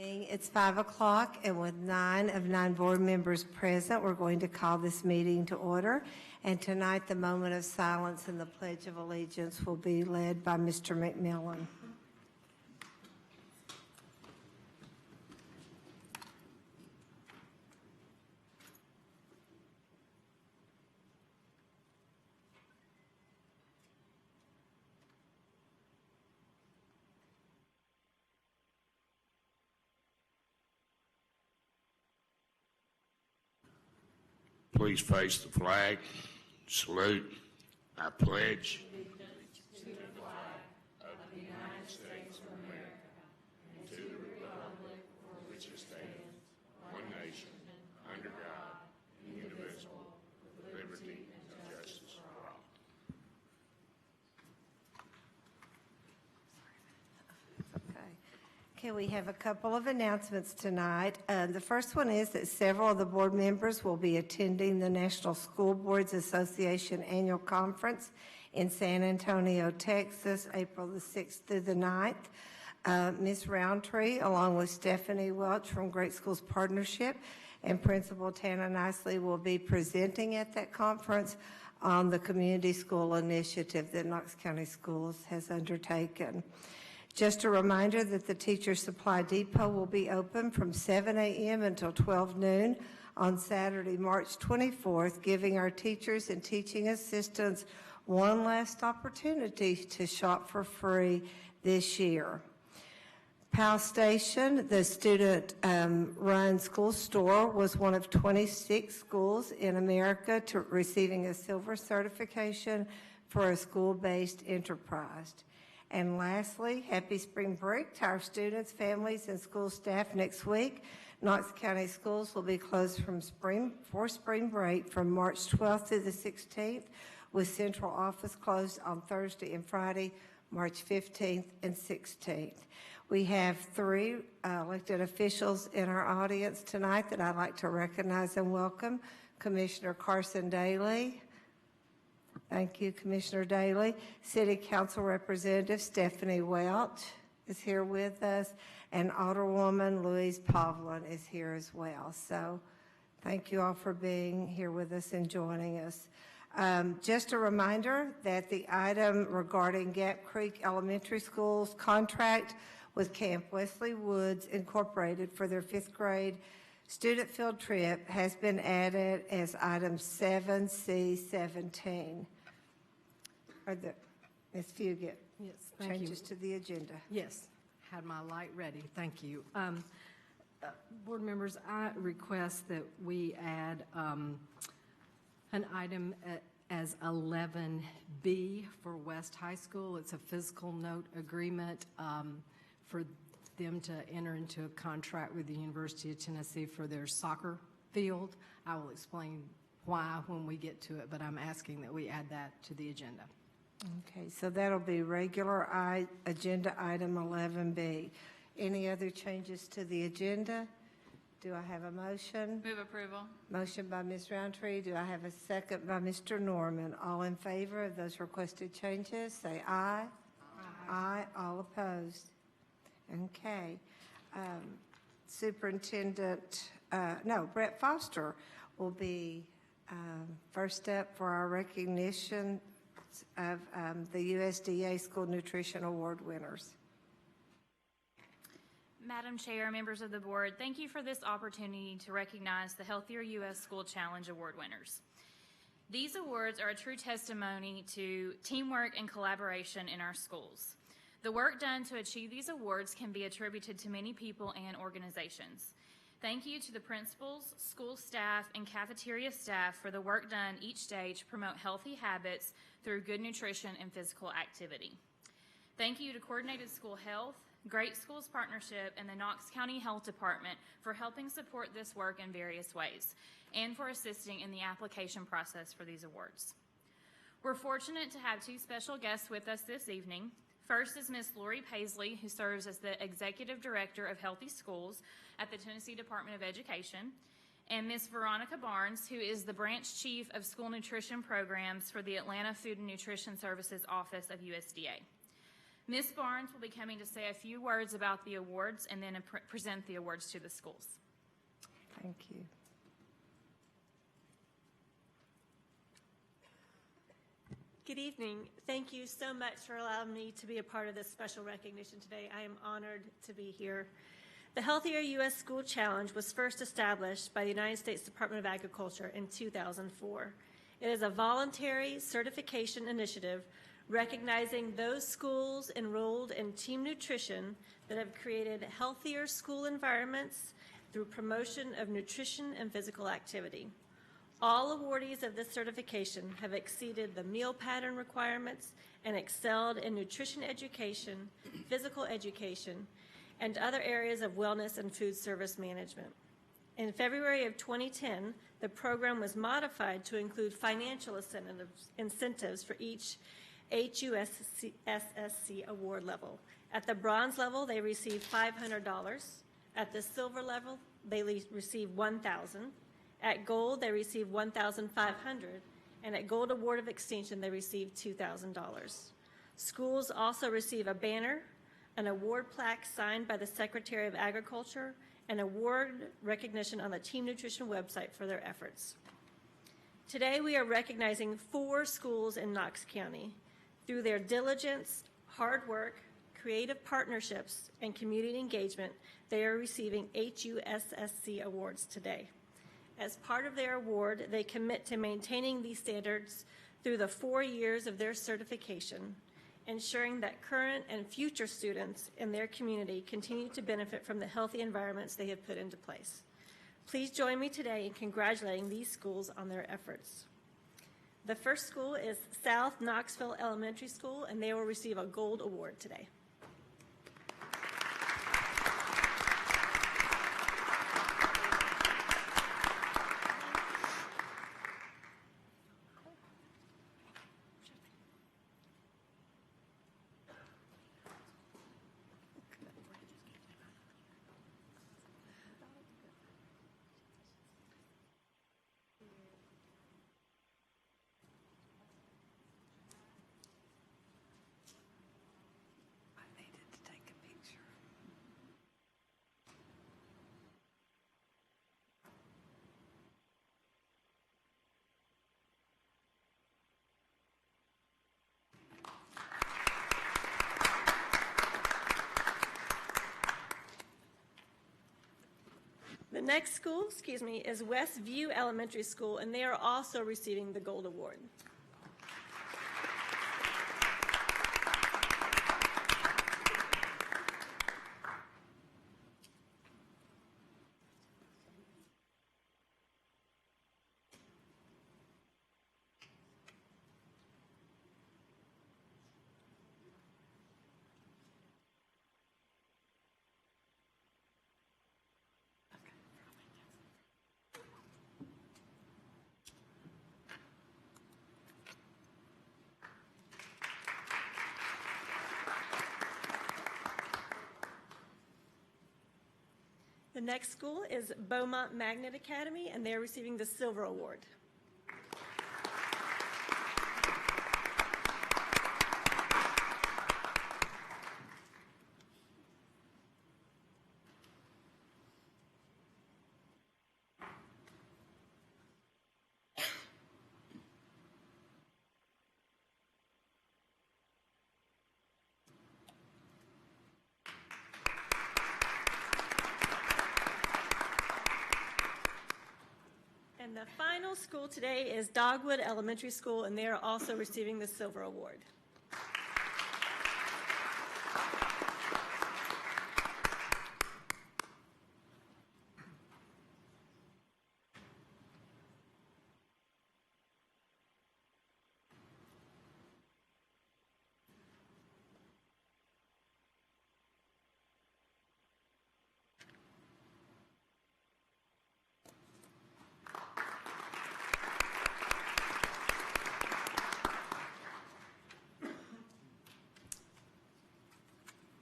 It's 5 o'clock, and with 9 of 9 board members present, we're going to call this meeting to order. And tonight, the moment of silence and the Pledge of Allegiance will be led by Mr. McMillan. Please face the flag, salute. I pledge to the flag of the United States of America and to the republic for which it stands, one nation, under God, indivisible, with liberty and justice for all. Okay, we have a couple of announcements tonight. The first one is that several of the board members will be attending the National School Boards Association Annual Conference in San Antonio, Texas, April the 6th through the 9th. Ms. Roundtree, along with Stephanie Welch from Great Schools Partnership and Principal Tana Nicely, will be presenting at that conference on the community school initiative that Knox County Schools has undertaken. Just a reminder that the Teacher Supply Depot will be open from 7 a.m. until 12 noon on Saturday, March 24th, giving our teachers and teaching assistants one last opportunity to shop for free this year. Powell Station, the student-run school store, was one of 26 schools in America to receiving a silver certification for a school-based enterprise. And lastly, happy spring break to our students, families, and school staff next week. Knox County Schools will be closed for spring break from March 12th through the 16th, with central office closed on Thursday and Friday, March 15th and 16th. We have 3 elected officials in our audience tonight that I'd like to recognize and welcome. Commissioner Carson Daly. Thank you, Commissioner Daly. City Council Representative Stephanie Welch is here with us, and Alderwoman Louise Pavlin is here as well. So thank you all for being here with us and joining us. Just a reminder that the item regarding Gap Creek Elementary School's contract with Camp Wesley Woods Incorporated for their 5th grade student field trip has been added as item 7C17. Ms. Fugit, yes, thank changes you. To the agenda. Yes, had my light ready. Thank you. Board members, I request that we add an item as 11B for West High School. It's a physical note agreement for them to enter into a contract with the University of Tennessee for their soccer field. I will explain why when we get to it, but I'm asking that we add that to the agenda. Okay, so that'll be regular agenda item 11B. Any other changes to the agenda? Do I have a motion? Move approval. Motion by Ms. Roundtree. Do I have a second by Mr. Norman? All in favor of those requested changes, say aye. Aye. Aye. All opposed. Okay. Brett Foster will be first up for our recognition of the USDA School Nutrition Award winners. Madam Chair, members of the board, thank you for this opportunity to recognize the Healthier U.S. School Challenge Award winners. These awards are a true testimony to teamwork and collaboration in our schools. The work done to achieve these awards can be attributed to many people and organizations. Thank you to the principals, school staff, and cafeteria staff for the work done each day to promote healthy habits through good nutrition and physical activity. Thank you to Coordinated School Health, Great Schools Partnership, and the Knox County Health Department for helping support this work in various ways and for assisting in the application process for these awards. We're fortunate to have 2 special guests with us this evening. First is Ms. Lori Paisley, who serves as the Executive Director of Healthy Schools at the Tennessee Department of Education, and Ms. Veronica Barnes, who is the Branch Chief of School Nutrition Programs for the Atlanta Food and Nutrition Services Office of USDA. Ms. Barnes will be coming to say a few words about the awards and then present the awards to the schools. Thank you. Good evening. Thank you so much for allowing me to be a part of this special recognition today. I am honored to be here. The Healthier U.S. School Challenge was first established by the United States Department of Agriculture in 2004. It is a voluntary certification initiative recognizing those schools enrolled in team nutrition that have created healthier school environments through promotion of nutrition and physical activity. All awardees of this certification have exceeded the meal pattern requirements and excelled in nutrition education, physical education, and other areas of wellness and food service management. In February of 2010, the program was modified to include financial incentives for each HUSSC award level. At the bronze level, they receive $500. At the silver level, they receive $1,000. At gold, they receive $1,500, and at gold award of extinction, they receive $2,000. Schools also receive a banner, an award plaque signed by the Secretary of Agriculture, and award recognition on the Team Nutrition website for their efforts. Today, we are recognizing 4 schools in Knox County. Through their diligence, hard work, creative partnerships, and community engagement, they are receiving HUSSC awards today. As part of their award, they commit to maintaining these standards through the 4 years of their certification, ensuring that current and future students in their community continue to benefit from the healthy environments they have put into place. Please join me today in congratulating these schools on their efforts. The first school is South Knoxville Elementary School, and they will receive a gold award today. The next school, is Westview Elementary School, and they are also receiving the gold award. The next school is Beaumont Magnet Academy, and they're receiving the Silver Award. And the final school today is Dogwood Elementary School, and they are also receiving the Silver Award.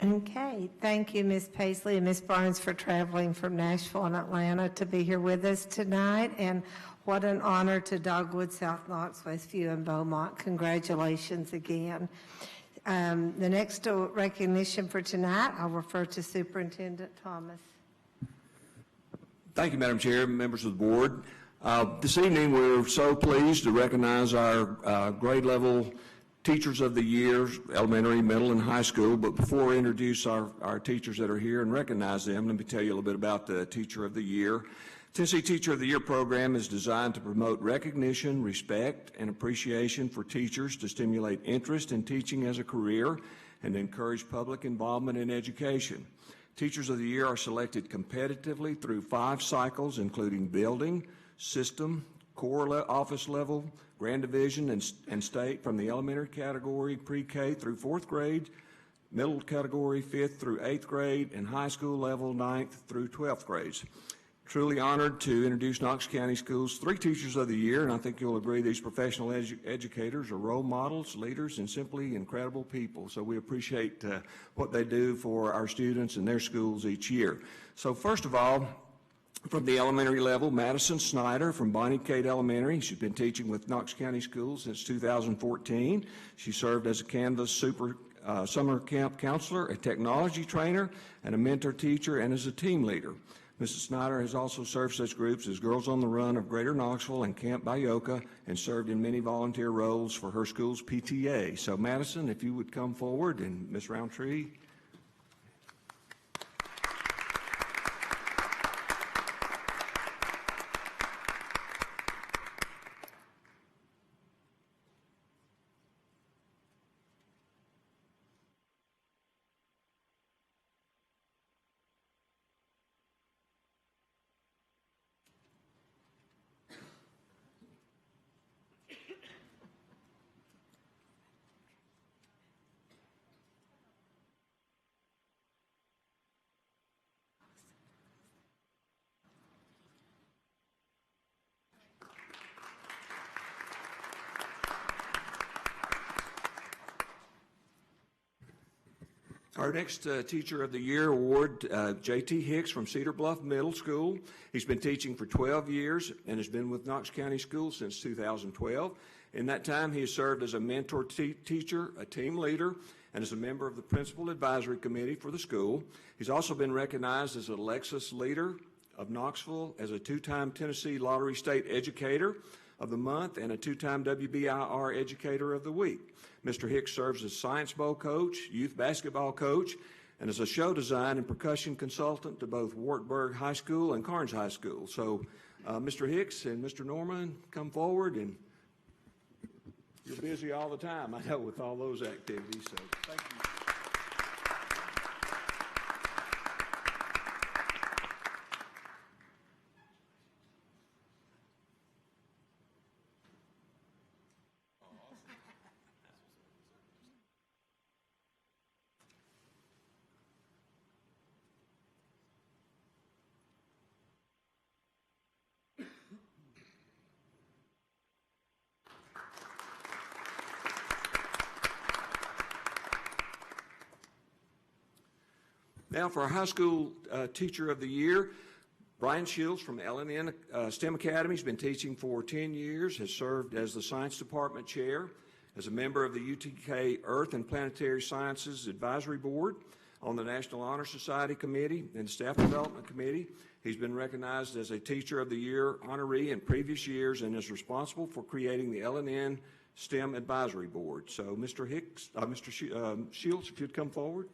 Okay, thank you, Ms. Paisley and Ms. Barnes, for traveling from Nashville and Atlanta to be here with us tonight. And what an honor to Dogwood, South Knox, Westview, and Beaumont. Congratulations again. The next recognition for tonight, I'll refer to Superintendent Thomas. Thank you, Madam Chair, members of the board. This evening, we're so pleased to recognize our grade level Teachers of the Year, elementary, middle, and high school. But before I introduce our teachers that are here and recognize them, let me tell you a little bit about the Teacher of the Year. Tennessee Teacher of the Year program is designed to promote recognition, respect, and appreciation for teachers to stimulate interest in teaching as a career and encourage public involvement in education. Teachers of the Year are selected competitively through 5 cycles, including building, system, core office level, grand division, and state from the elementary category, pre-K through 4th grade, middle category 5th through 8th grade, and high school level 9th through 12th grades. Truly honored to introduce Knox County Schools' 3 Teachers of the Year, and I think you'll agree these professional educators are role models, leaders, and simply incredible people. So we appreciate what they do for our students and their schools each year. So first of all, from the elementary level, Madison Snyder from Bonnie Cade Elementary. She's been teaching with Knox County Schools since 2014. She served as a Canvas summer camp counselor, a technology trainer, and a mentor teacher, and as a team leader. Mrs. Snyder has also served such groups as Girls on the Run of Greater Knoxville and Camp Bayoka, and served in many volunteer roles for her school's PTA. So Madison, if you would come forward, and Ms. Roundtree. Our next Teacher of the Year award, J.T. Hicks from Cedar Bluff Middle School. He's been teaching for 12 years and has been with Knox County Schools since 2012. In that time, he has served as a mentor teacher, a team leader, and as a member of the Principal Advisory Committee for the school. He's also been recognized as a Lexus Leader of Knoxville, as a 2-time Tennessee Lottery State Educator of the Month, and a 2-time WBIR Educator of the Week. Mr. Hicks serves as Science Bowl coach, youth basketball coach, and as a show design and percussion consultant to both Wartburg High School and Carnes High School. So Mr. Hicks and Mr. Norman, come forward, and you're busy all the time, I know, with all those activities, so thank you. Now for our high school Teacher of the Year, Brian Shields from LNN STEM Academy. Has been teaching for 10 years, has served as the Science Department Chair, as a member of the UTK Earth and Planetary Sciences Advisory Board, on the National Honor Society Committee and Staff Development Committee. He's been recognized as a Teacher of the Year honoree in previous years and is responsible for creating the LNN STEM Advisory Board. So Mr. Hicks, Shields, if you'd come forward.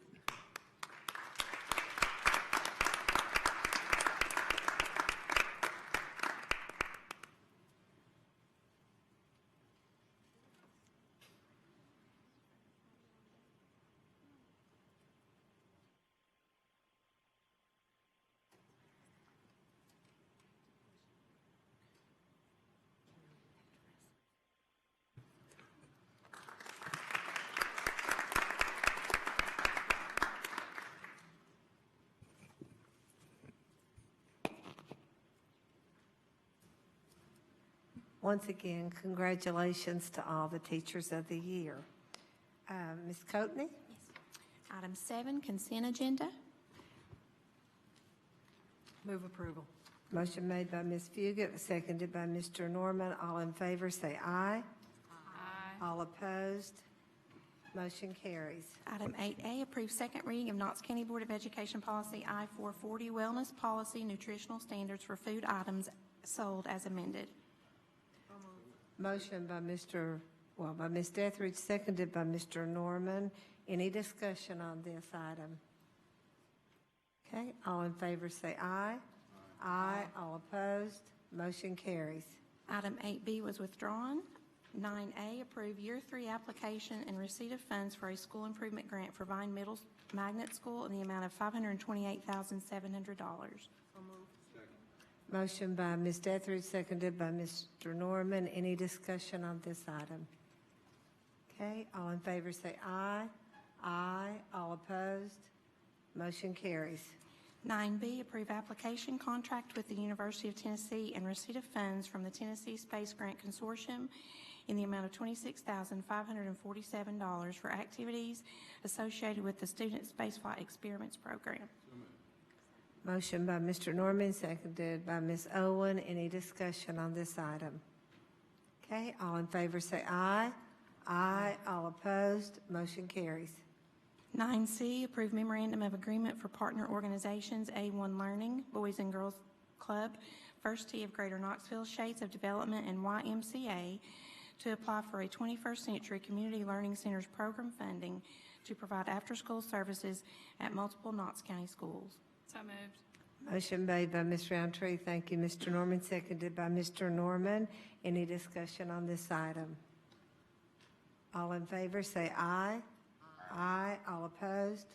Once again, congratulations to all the Teachers of the Year. Ms. Coatney? Item 7, consent agenda. Move approval. Motion made by Ms. Fugit, seconded by Mr. Norman. All in favor say aye. Aye. All opposed? Motion carries. Item 8A, approve second reading of Knox County Board of Education Policy I-440, Wellness Policy, Nutritional Standards for Food Items Sold as amended. Motion by by Ms. Dethridge, seconded by Mr. Norman. Any discussion on this item? Okay, all in favor say aye. Aye. All opposed, motion carries. Item 8B was withdrawn. 9A, approve Year 3 application and receipt of funds for a school improvement grant for Vine Middle Magnet School in the amount of $528,700. Motion by Ms. Dethridge, seconded by Mr. Norman. Any discussion on this item? Okay, all in favor say aye. Aye. All opposed, motion carries. 9B, approve application contract with the University of Tennessee and receipt of funds from the Tennessee Space Grant Consortium in the amount of $26,547 for activities associated with the Student Spaceflight Experiments Program. Motion by Mr. Norman, seconded by Ms. Owen. Any discussion on this item? Okay, all in favor say aye. Aye. All opposed, motion carries. 9C, approve memorandum of agreement for partner organizations A1 Learning, Boys and Girls Club, First Tee of Greater Knoxville, Shades of Development, and YMCA to apply for a 21st Century Community Learning Centers program funding to provide after-school services at multiple Knox County schools. So moved. Motion made by Ms. Roundtree. Thank you, Mr. Norman, seconded by Mr. Norman. Any discussion on this item? All in favor say aye. Aye. All opposed,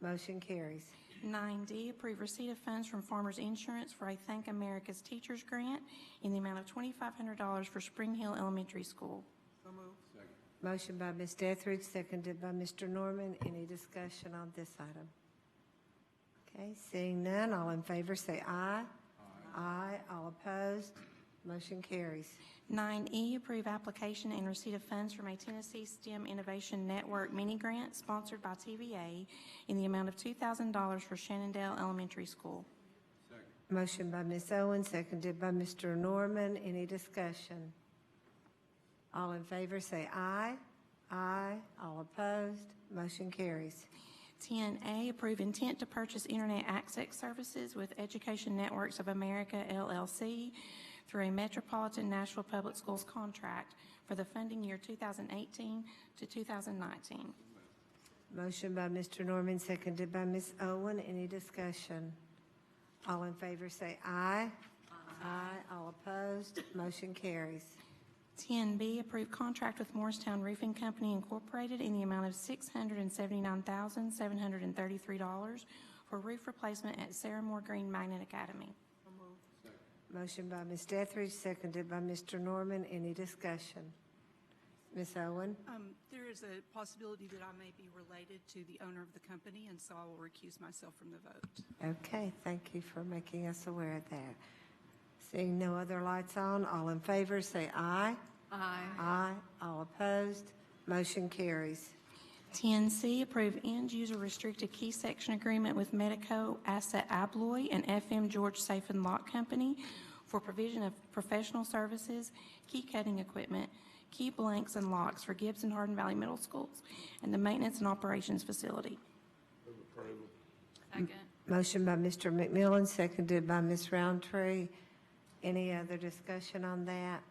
motion carries. 9D, approve receipt of funds from Farmers Insurance for a Thank America's Teachers Grant in the amount of $2,500 for Spring Hill Elementary School. Motion by Ms. Dethridge, seconded by Mr. Norman. Any discussion on this item? Okay, seeing none, all in favor say aye. Aye. All opposed, motion carries. 9E, approve application and receipt of funds from a Tennessee STEM Innovation Network mini grant sponsored by TVA in the amount of $2,000 for Shannondale Elementary School. Motion by Ms. Owen, seconded by Mr. Norman. Any discussion? All in favor say aye. Aye. All opposed, motion carries. 10A, approve intent to purchase Internet access services with Education Networks of America, LLC, through a Metropolitan Nashville Public Schools contract for the funding year 2018 to 2019. Motion by Mr. Norman, seconded by Ms. Owen. Any discussion? All in favor say aye. Aye. All opposed, motion carries. 10B, approve contract with Morristown Roofing Company Incorporated in the amount of $679,733 for roof replacement at Sarah Moore Green Magnet Academy. Motion by Ms. Dethridge, seconded by Mr. Norman. Any discussion? Ms. Owen? There is a possibility that I may be related to the owner of the company, and so I will recuse myself from the vote. Okay, thank you for making us aware of that. Seeing no other lights on, all in favor say aye. Aye. Aye. All opposed, motion carries. 10C, approve end-user restricted key section agreement with Medico Asset Abloy and FM George Safe and Lock Company for provision of professional services, key cutting equipment, key blanks and locks for Gibbs and Hardin Valley Middle Schools, and the maintenance and operations facility. Second. Motion by Mr. McMillan, seconded by Ms. Roundtree. Any other discussion on that?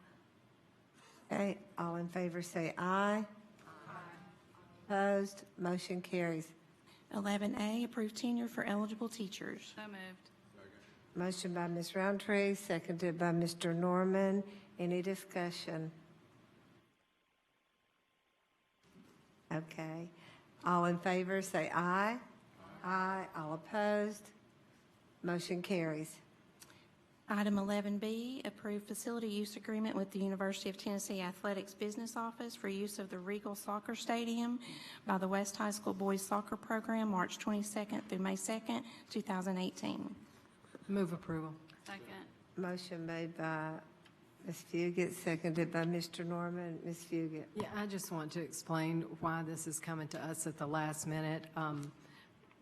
Okay, all in favor say aye. Opposed, motion carries. 11A, approve tenure for eligible teachers. So moved. Motion by Ms. Roundtree, seconded by Mr. Norman. Any discussion? Okay. All in favor say aye. Aye. All opposed, motion carries. Item 11B, approve facility use agreement with the University of Tennessee Athletics Business Office for use of the Regal Soccer Stadium by the West High School Boys Soccer Program, March 22nd through May 2nd, 2018. Move approval. Second. Motion made by Ms. Fugit, seconded by Mr. Norman. Ms. Fugit. Yeah, I just want to explain why this is coming to us at the last minute.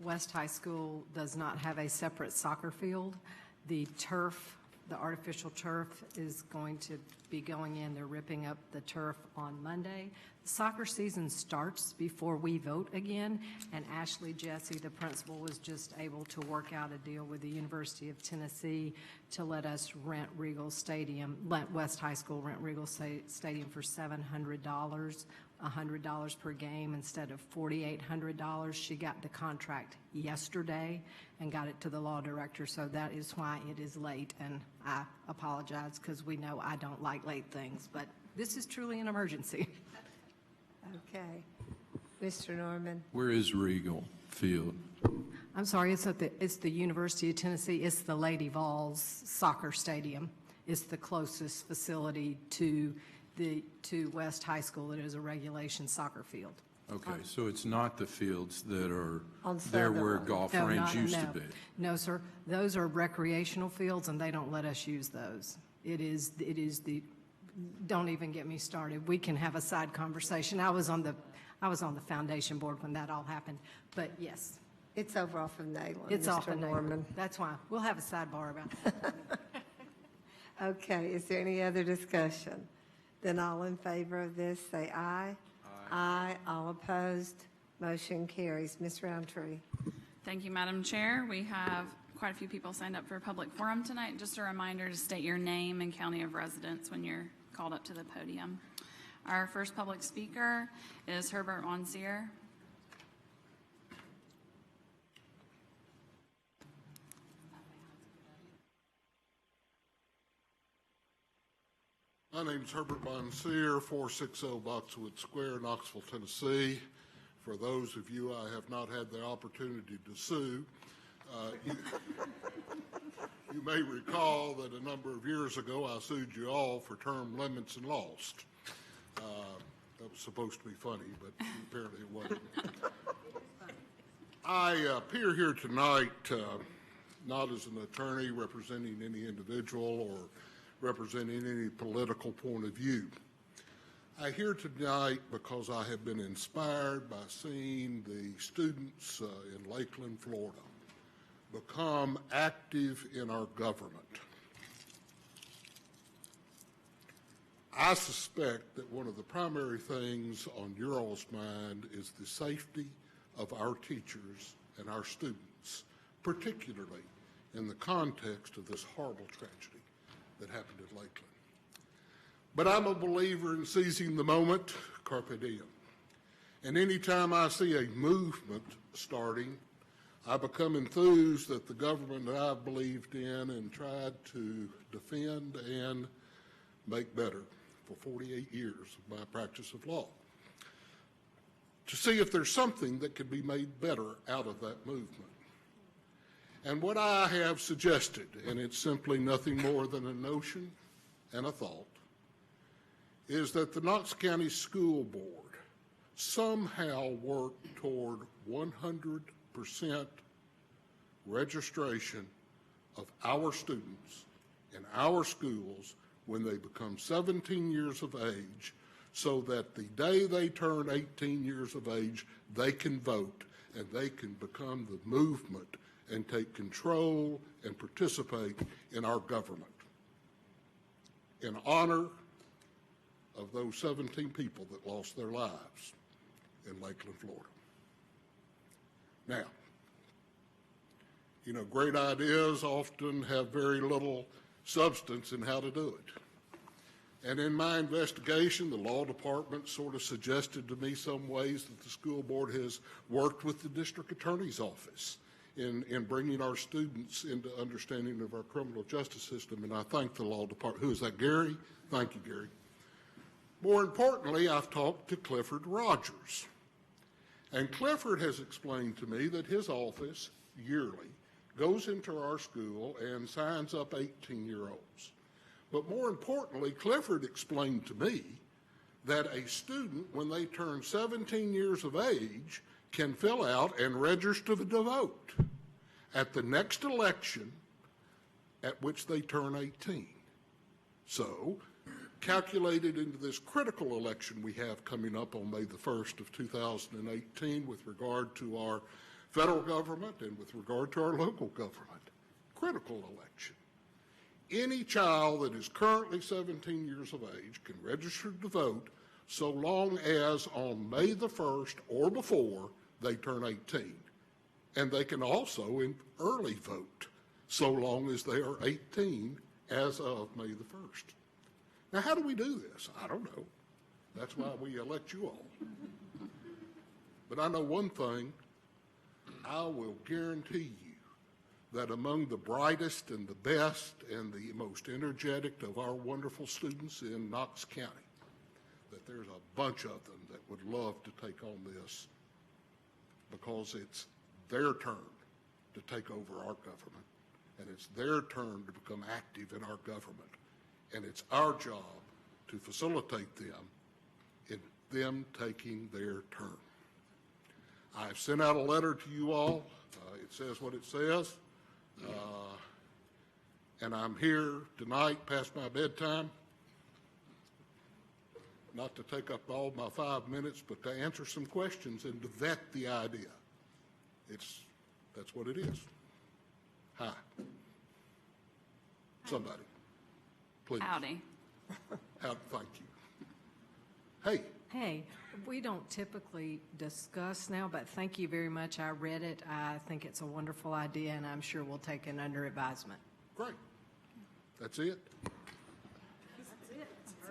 West High School does not have a separate soccer field. The turf The artificial turf is going to be going in. They're ripping up the turf on Monday. The soccer season starts before we vote again, and Ashley Jesse, the principal, was just able to work out a deal with the University of Tennessee to let us rent Regal Stadium, let West High School rent Regal Stadium for $700, $100 per game instead of $4,800. She got the contract yesterday and got it to the law director, so that is why it is late, and I apologize because we know I don't like late things, but this is truly an emergency. Okay. Mr. Norman? Where is Regal Field? I'm sorry, it's the University of Tennessee. It's the Lady Vols soccer stadium. It's the closest facility to West High School that is a regulation soccer field. Okay, so it's not the fields that are On there where Sutherland. golf No, range used to no. be? No, sir. Those are recreational fields, and they don't let us use those. It is the, don't even get me started. We can have a side conversation. I was on the foundation board when that all happened, but yes, It's over off of Nayland, it's off Mr. and Norman. That's why. We'll have a sidebar about that. Okay, is there any other discussion? Then all in favor of this, say aye. Aye. All opposed, motion carries. Ms. Roundtree? Thank you, Madam Chair. We have quite a few people signed up for a public forum tonight. Just a reminder to state your name and county of residence when you're called up to the podium. Our first public speaker is Herbert Monsieur. My name is Herbert Monsieur, 460 Boxwood Square, Knoxville, Tennessee. For those of you I have not had the opportunity to sue, you may recall that a number of years ago I sued you all for term limits and lost. That was supposed to be funny, but apparently it wasn't. I appear here tonight not as an attorney representing any individual or representing any political point of view. I'm here tonight because I have been inspired by seeing the students in Lakeland, Florida, become active in our government. I suspect that one of the primary things on your all's mind is the safety of our teachers and our students, particularly in the context of this horrible tragedy that happened at Lakeland. But I'm a believer in seizing the moment, carpe diem. And anytime I see a movement starting, I become enthused that the government that I've believed in and tried to defend and make better for 48 years of my practice of law, to see if there's something that could be made better out of that movement. And what I have suggested, and it's simply nothing more than a notion and a thought, is that the Knox County School Board somehow work toward 100% registration of our students in our schools when they become 17 years of age, so that the day they turn 18 years of age, they can vote and they can become the movement and take control and participate in our government. In honor of those 17 people that lost their lives in Lakeland, Florida. Now, you know, great ideas often have very little substance in how to do it. And in my investigation, the law department sort of suggested to me some ways that the school board has worked with the district attorney's office in bringing our students into understanding of our criminal justice system. And I thank the law department. Who is that, Gary? Thank you, Gary. More importantly, I've talked to Clifford Rogers. And Clifford has explained to me that his office yearly goes into our school and signs up 18-year-olds. But more importantly, Clifford explained to me that a student, when they turn 17 years of age, can fill out and register to vote at the next election at which they turn 18. So, calculated into this critical election we have coming up on May the 1st of 2018 with regard to our federal government and with regard to our local government, critical election. Any child that is currently 17 years of age can register to vote so long as on May the 1st or before they turn 18. And they can also early vote so long as they are 18 as of May the 1st. Now, how do we do this? I don't know. That's why we elect you all. But I know one thing. I will guarantee you that among the brightest and the best and the most energetic of our wonderful students in Knox County, that there's a bunch of them that would love to take on this because it's their turn to take over our government, and it's their turn to become active in our government, and it's our job to facilitate them in them taking their turn. I've sent out a letter to you all. It says what it says. And I'm here tonight past my bedtime, not to take up all my 5 minutes, but to answer some questions and to vet the idea. That's what it is. Hi. Somebody, please. Howdy. Thank you. Hey. Hey, we don't typically discuss now, but thank you very much. I read it. I think it's a wonderful idea, and I'm sure we'll take it under advisement. Great. That's it?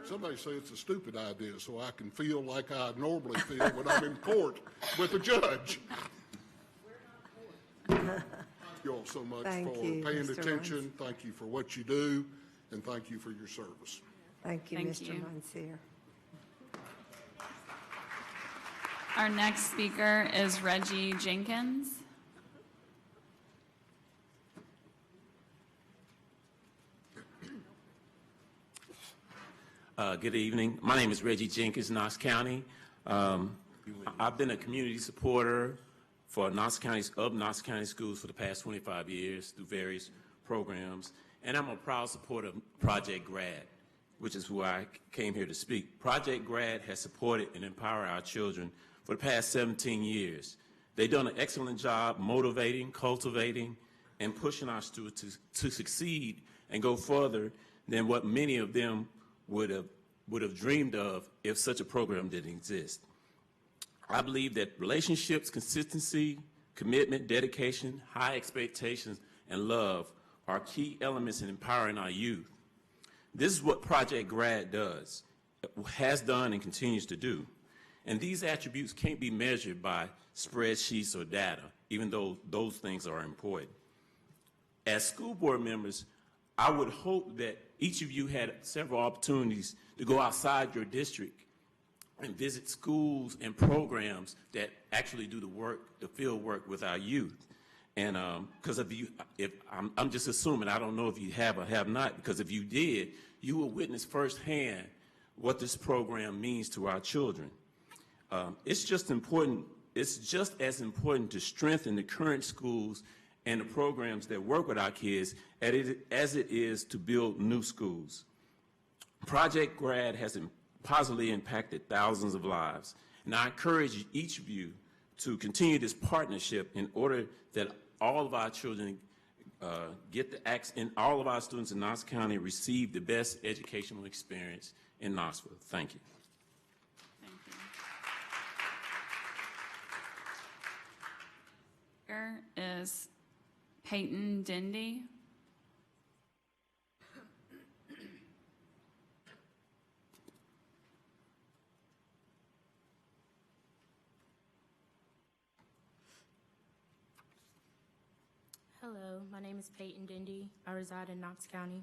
Somebody say it's a stupid idea so I can feel like I normally feel when I'm in court with a judge. Thank you all so much for paying attention. Thank you for what you do, and thank you for your service. Thank you, Mr. Monsieur. Our next speaker is Reggie Jenkins. Good evening. My name is Reggie Jenkins, Knox County. I've been a community supporter for Knox County schools for the past 25 years through various programs, and I'm a proud supporter of Project GRAD, which is who I came here to speak. Project GRAD has supported and empowered our children for the past 17 years. They've done an excellent job motivating, cultivating, and pushing our students to succeed and go further than what many of them would have dreamed of if such a program didn't exist. I believe that relationships, consistency, commitment, dedication, high expectations, and love are key elements in empowering our youth. This is what Project GRAD does, has done, and continues to do. And these attributes can't be measured by spreadsheets or data, even though those things are important. As school board members, I would hope that each of you had several opportunities to go outside your district and visit schools and programs that actually do the work, the field work with our youth. And because I'm just assuming, I don't know if you have or have not, because if you did, you will witness firsthand what this program means to our children. It's just as important to strengthen the current schools and the programs that work with our kids as it is to build new schools. Project GRAD has positively impacted thousands of lives, and I encourage each of you to continue this partnership in order that all of our children get the access, and all of our students in Knox County receive the best educational experience in Knoxville. Thank you. Here is Peyton Dindy. Hello, my name is Peyton Dindy. I reside in Knox County.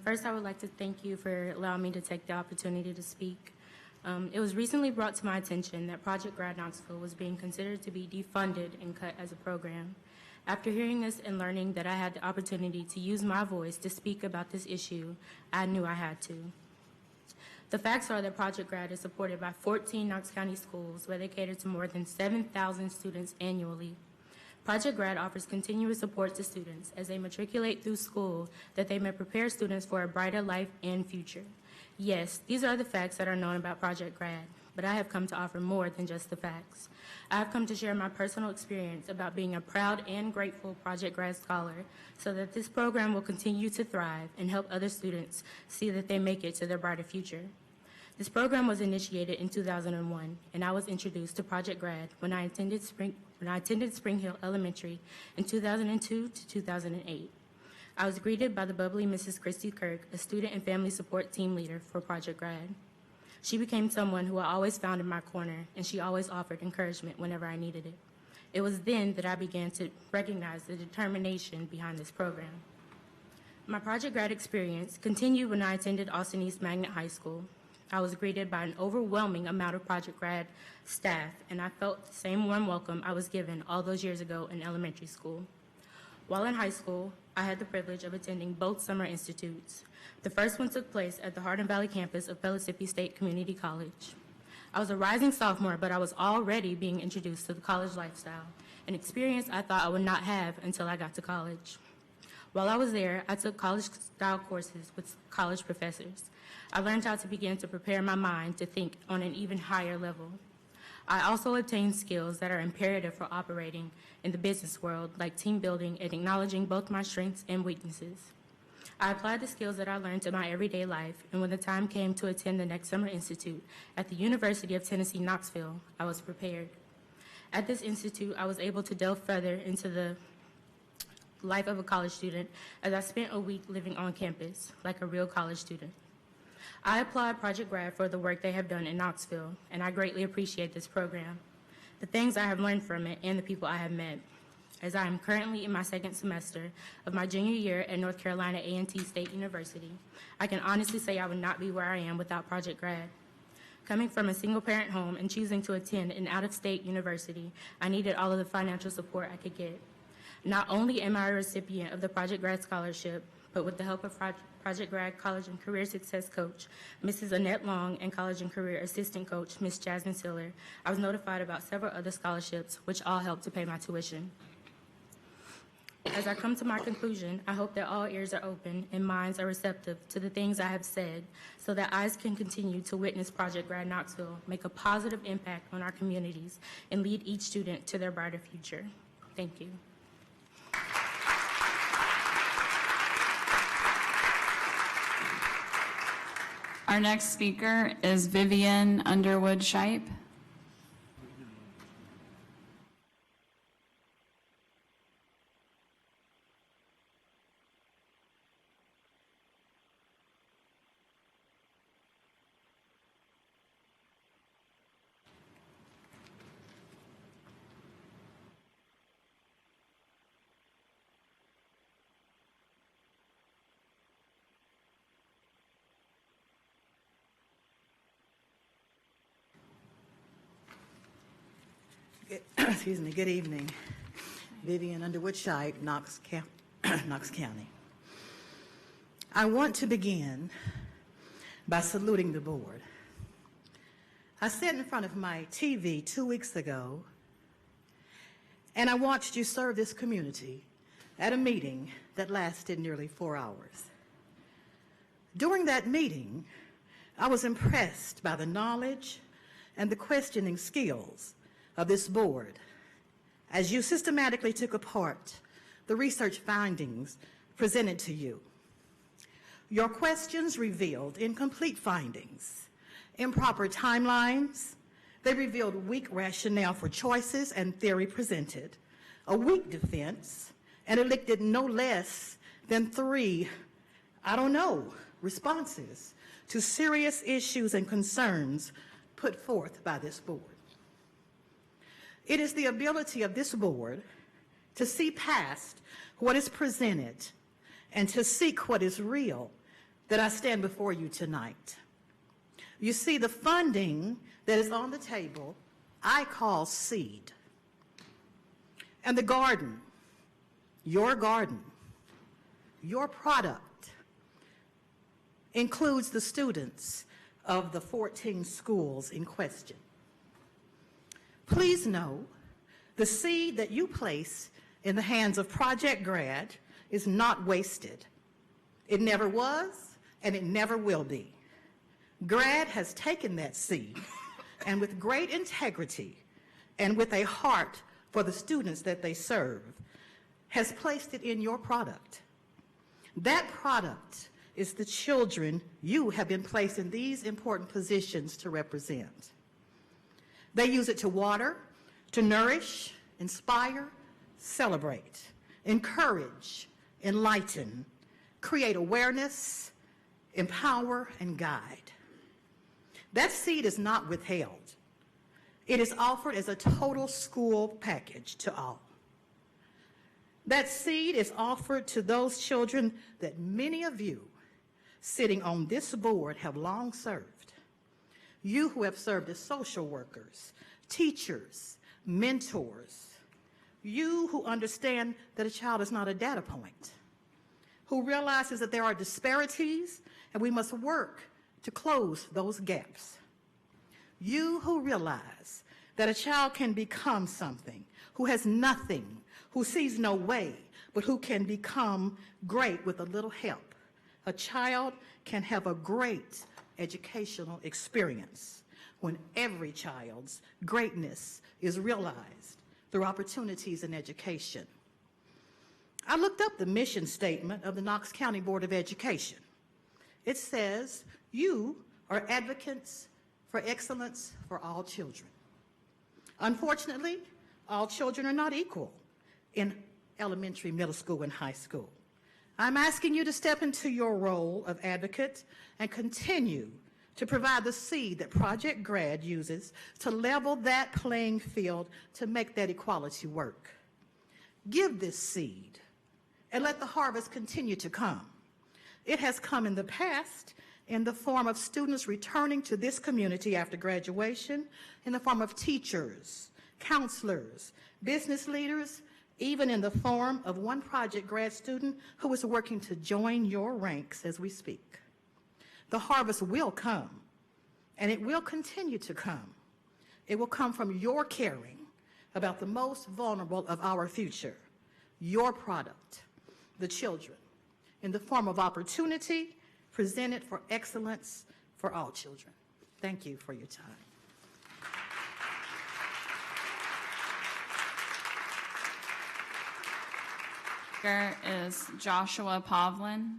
First, I would like to thank you for allowing me to take the opportunity to speak. It was recently brought to my attention that Project GRAD Knoxville was being considered to be defunded and cut as a program. After hearing this and learning that I had the opportunity to use my voice to speak about this issue, I knew I had to. The facts are that Project GRAD is supported by 14 Knox County schools where they cater to more than 7,000 students annually. Project GRAD offers continuous support to students as they matriculate through school that they may prepare students for a brighter life and future. Yes, these are the facts that are known about Project GRAD. but I have come to offer more than just the facts. I have come to share my personal experience about being a proud and grateful Project Grad Scholar so that this program will continue to thrive and help other students see that they make it to their brighter future. This program was initiated in 2001, and I was introduced to Project Grad when I attended Spring Hill Elementary in 2002 to 2008. I was greeted by the bubbly Mrs. Christy Kirk, a student and family support team leader for Project Grad. She became someone who I always found in my corner, and she always offered encouragement whenever I needed it. It was then that I began to recognize the determination behind this program. My Project Grad experience continued when I attended Austin East Magnet High School. I was greeted by an overwhelming amount of Project Grad staff, and I felt the same warm welcome I was given all those years ago in elementary school. While in high school, I had the privilege of attending both summer institutes. The first one took place at the Hardin Valley campus of Pellissippi State Community College. I was a rising sophomore, but I was already being introduced to the college lifestyle, an experience I thought I would not have until I got to college. While I was there, I took college-style courses with college professors. I learned how to begin to prepare my mind to think on an even higher level. I also obtained skills that are imperative for operating in the business world, like team building and acknowledging both my strengths and weaknesses. I applied the skills that I learned to my everyday life, and when the time came to attend the next summer institute at the University of Tennessee, Knoxville, I was prepared. At this institute, I was able to delve further into the life of a college student as I spent a week living on campus like a real college student. I applaud Project Grad for the work they have done in Knoxville, and I greatly appreciate this program, the things I have learned from it, and the people I have met. As I am currently in my second semester of my junior year at North Carolina A&T State University, I can honestly say I would not be where I am without Project Grad. Coming from a single-parent home and choosing to attend an out-of-state university, I needed all of the financial support I could get. Not only am I a recipient of the Project Grad Scholarship, but with the help of Project Grad College and Career Success Coach, Mrs. Annette Long, and College and Career Assistant Coach, Ms. Jasmine Siller, I was notified about several other scholarships, which all helped to pay my tuition. As I come to my conclusion, I hope that all ears are open and minds are receptive to the things I have said so that eyes can continue to witness Project Grad Knoxville make a positive impact on our communities and lead each student to their brighter future. Thank you. Our next speaker is Vivian Underwood-Shipe. Excuse me, good evening. Vivian Underwood-Shipe, Knox County. I want to begin by saluting the board. I sat in front of my TV 2 weeks ago, and I watched you serve this community at a meeting that lasted nearly 4 hours. During that meeting, I was impressed by the knowledge and the questioning skills of this board as you systematically took apart the research findings presented to you. Your questions revealed incomplete findings, improper timelines. They revealed weak rationale for choices and theory presented, a weak defense, and elicited no less than 3, responses to serious issues and concerns put forth by this board. It is the ability of this board to see past what is presented and to seek what is real that I stand before you tonight. You see, the funding that is on the table, I call seed. And the garden, your product, includes the students of the 14 schools in question. Please know the seed that you place in the hands of Project Grad is not wasted. It never was, and it never will be. Grad has taken that seed and with great integrity and with a heart for the students that they serve, has placed it in your product. That product is the children you have been placed in these important positions to represent. They use it to water, to nourish, inspire, celebrate, encourage, enlighten, create awareness, empower, and guide. That seed is not withheld. It is offered as a total school package to all. That seed is offered to those children that many of you sitting on this board have long served. You who have served as social workers, teachers, mentors. You who understand that a child is not a data point. Who realizes that there are disparities and we must work to close those gaps. You who realize that a child can become something, who has nothing, who sees no way, but who can become great with a little help. A child can have a great educational experience when every child's greatness is realized through opportunities in education. I looked up the mission statement of the Knox County Board of Education. It says, you are advocates for excellence for all children. Unfortunately, all children are not equal in elementary, middle school, and high school. I'm asking you to step into your role of advocate and continue to provide the seed that Project GRAD uses to level that playing field to make that equality work. Give this seed and let the harvest continue to come. It has come in the past in the form of students returning to this community after graduation, in the form of teachers, counselors, business leaders, even in the form of one Project grad student who is working to join your ranks as we speak. The harvest will come, and it will continue to come. It will come from your caring about the most vulnerable of our future, your product, the children, in the form of opportunity presented for excellence for all children. Thank you for your time. Speaker is Joshua Pavlin.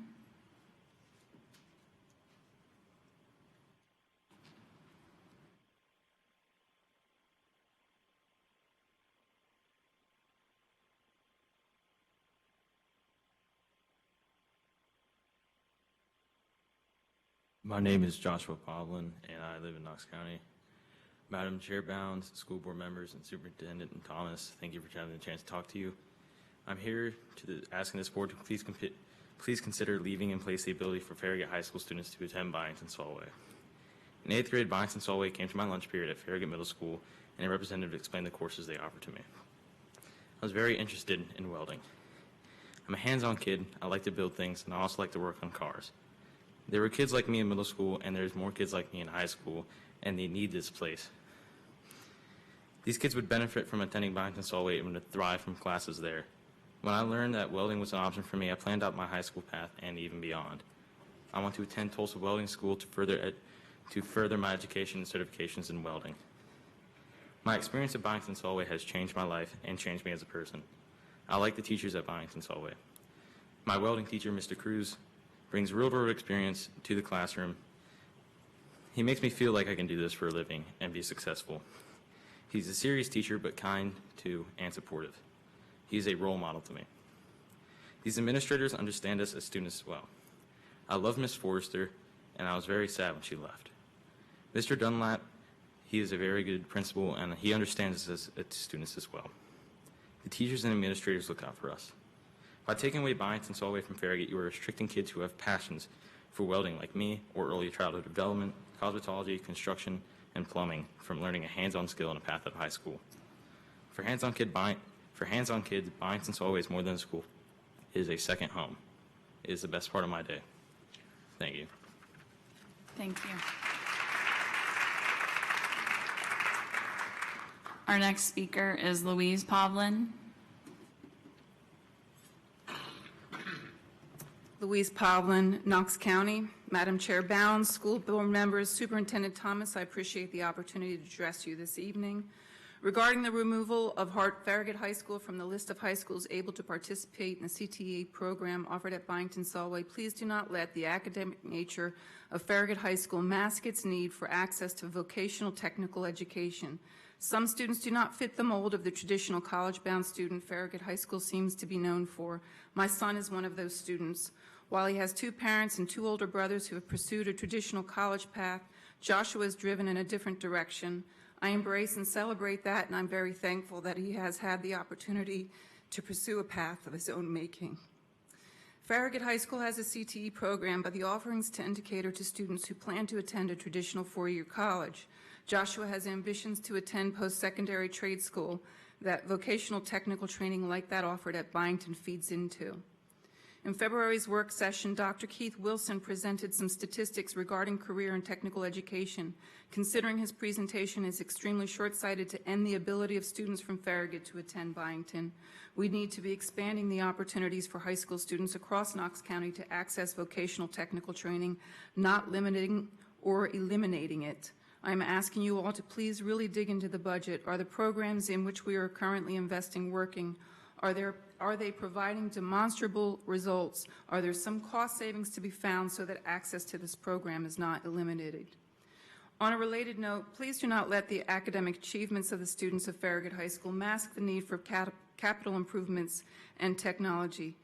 My name is Joshua Pavlin, and I live in Knox County. Madam Chair Bounds, school board members, and Superintendent Thomas, thank you for having the chance to talk to you. I'm here asking this board to please consider leaving in place the ability for Farragut High School students to attend Byington Solway. In 8th grade, Byington Solway came to my lunch period at Farragut Middle School, and a representative explained the courses they offered to me. I was very interested in welding. I'm a hands-on kid, I like to build things, and I also like to work on cars. There were kids like me in middle school, and there's more kids like me in high school, and they need this place. These kids would benefit from attending Byington Solway and would thrive from classes there. When I learned that welding was an option for me, I planned out my high school path and even beyond. I want to attend Tulsa Welding School to further my education and certifications in welding. My experience at Byington Solway has changed my life and changed me as a person. I like the teachers at Byington Solway. My welding teacher, Mr. Cruz, brings real-world experience to the classroom. He makes me feel like I can do this for a living and be successful. He's a serious teacher, but kind, too, and supportive. He's a role model to me. These administrators understand us as students as well. I love Miss Forrester, and I was very sad when she left. Mr. Dunlap, he is a very good principal, and he understands us as students as well. The teachers and administrators look out for us. By taking away Byington Solway from Farragut, you are restricting kids who have passions for welding like me, or early childhood development, cosmetology, construction, and plumbing from learning a hands-on skill in a path of high school. For hands-on kids, Byington Solway is more than a school. It is a second home. It is the best part of my day. Thank you. Thank you. Our next speaker is Louise Pavlin. Louise Pavlin, Knox County. Madam Chair Bounds, school board members, Superintendent Thomas, I appreciate the opportunity to address you this evening. Regarding the removal of Farragut High School from the list of high schools able to participate in the CTE program offered at Byington-Solway, please do not let the academic nature of Farragut High School mask its need for access to vocational technical education. Some students do not fit the mold of the traditional college-bound student Farragut High School seems to be known for. My son is one of those students. While he has 2 parents and 2 older brothers who have pursued a traditional college path, Joshua is driven in a different direction. I embrace and celebrate that, and I'm very thankful that he has had the opportunity to pursue a path of his own making. Farragut High School has a CTE program, but the offerings tend to cater to students who plan to attend a traditional 4-year college. Joshua has ambitions to attend post-secondary trade school that vocational technical training like that offered at Byington feeds into. In February's work session, Dr. Keith Wilson presented some statistics regarding career and technical education. Considering his presentation is extremely short-sighted to end the ability of students from Farragut to attend Byington, we need to be expanding the opportunities for high school students across Knox County to access vocational technical training, not limiting or eliminating it. I'm asking you all to please really dig into the budget. Are the programs in which we are currently investing working? Are they providing demonstrable results? Are there some cost savings to be found so that access to this program is not eliminated? On a related note, please do not let the academic achievements of the students of Farragut High School mask the need for capital improvements and technology.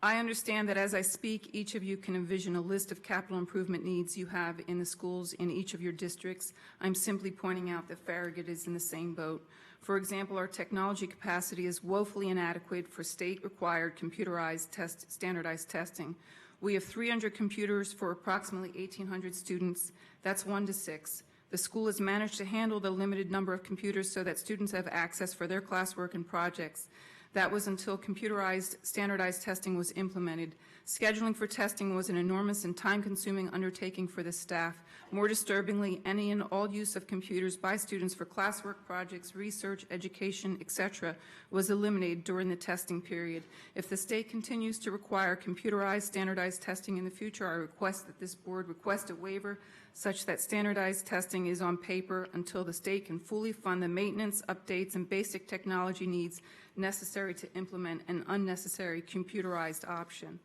I understand that as I speak, each of you can envision a list of capital improvement needs you have in the schools in each of your districts. I'm simply pointing out that Farragut is in the same boat. For example, our technology capacity is woefully inadequate for state-required computerized standardized testing. We have 300 computers for approximately 1,800 students. That's 1 to 6. The school has managed to handle the limited number of computers so that students have access for their classwork and projects. That was until computerized standardized testing was implemented. Scheduling for testing was an enormous and time-consuming undertaking for the staff. More disturbingly, any and all use of computers by students for classwork, projects, research, education, etc. was eliminated during the testing period. If the state continues to require computerized standardized testing in the future, I request that this board request a waiver such that standardized testing is on paper until the state can fully fund the maintenance, updates, and basic technology needs necessary to implement an unnecessary computerized option.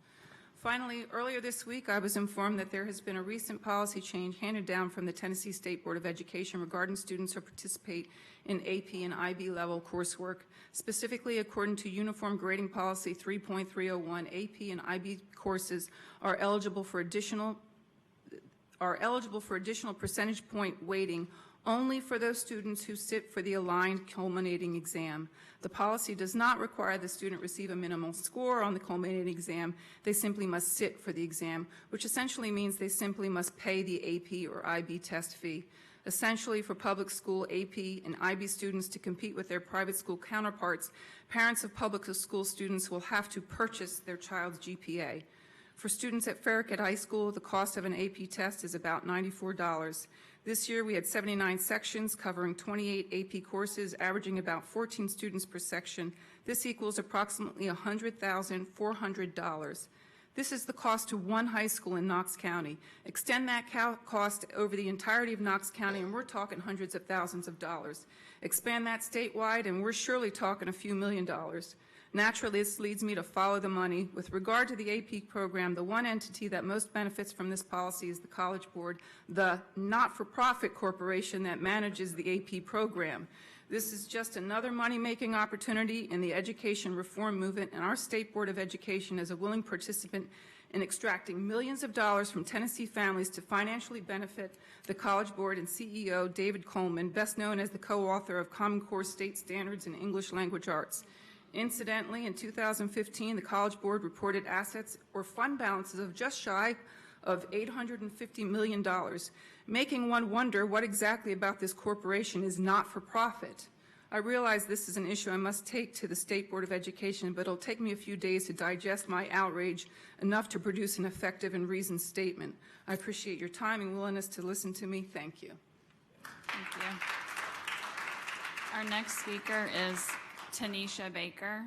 Finally, earlier this week, I was informed that there has been a recent policy change handed down from the Tennessee State Board of Education regarding students who participate in AP and IB level coursework. Specifically, according to Uniform Grading Policy 3.301, AP and IB courses are eligible for additional percentage point weighting only for those students who sit for the aligned culminating exam. The policy does not require the student receive a minimal score on the culminating exam. They simply must sit for the exam, which essentially means they simply must pay the AP or IB test fee. Essentially, for public school AP and IB students to compete with their private school counterparts, parents of public school students will have to purchase their child's GPA. For students at Farragut High School, the cost of an AP test is about $94. This year, we had 79 sections covering 28 AP courses, averaging about 14 students per section. This equals approximately $100,400. This is the cost to one high school in Knox County. Extend that cost over the entirety of Knox County, and we're talking hundreds of thousands of dollars. Expand that statewide, and we're surely talking a few $1 million. Naturally, this leads me to follow the money. With regard to the AP program, the one entity that most benefits from this policy is the College Board, the not-for-profit corporation that manages the AP program. This is just another money-making opportunity in the education reform movement, and our State Board of Education is a willing participant in extracting millions of dollars from Tennessee families to financially benefit the College Board and CEO David Coleman, best known as the co-author of Common Core State Standards in English Language Arts. Incidentally, in 2015, the College Board reported assets or fund balances of just shy of $850 million, making one wonder what exactly about this corporation is not for profit. I realize this is an issue I must take to the State Board of Education, but it'll take me a few days to digest my outrage enough to produce an effective and reasoned statement. I appreciate your time and willingness to listen to me. Thank you. Thank you. Our next speaker is Tanisha Baker.